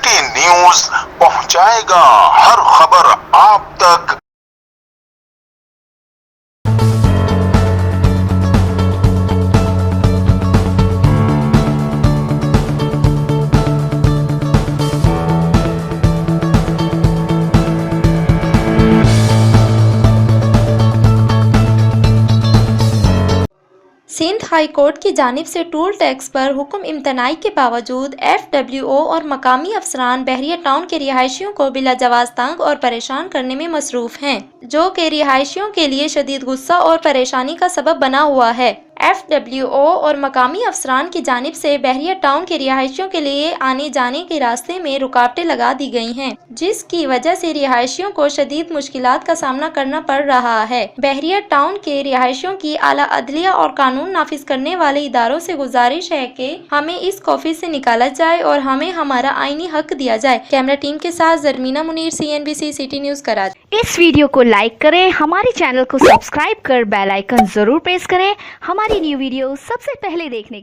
City news पहुंचाएगा हर खबर आप तक। सिंध हाई कोर्ट की जानिब से टोल टैक्स पर हुक्म इम्तनाई के बावजूद FWO और मकामी अफसरान बहरिया टाउन के रिहायशियों को बिला जवाज़ तंग और परेशान करने में मसरूफ़ हैं, जो कि रिहायशियों के लिए शदीद गुस्सा और परेशानी का सबब बना हुआ है। FWO और मकामी अफसरान की जानिब से बहरिया टाउन के रिहायशियों के लिए आने जाने के रास्ते में रुकावटें लगा दी गई हैं, जिसकी वजह से रिहायशियों को शदीद मुश्किलात का सामना करना पड़ रहा है। बहरिया टाउन के रिहायशियों की आला अदलिया और कानून नाफिज करने वाले इदारों से गुजारिश है कि हमें इस कॉफी से निकाला जाए और हमें हमारा आईनी हक दिया जाए। कैमरा टीम के साथ Zarmina Munir, CNBC City News Karachi. इस वीडियो को लाइक करें, हमारे चैनल को सब्सक्राइब कर बेल आइकन जरूर प्रेस करें हमारी न्यू वीडियो सबसे पहले देखने के लिए।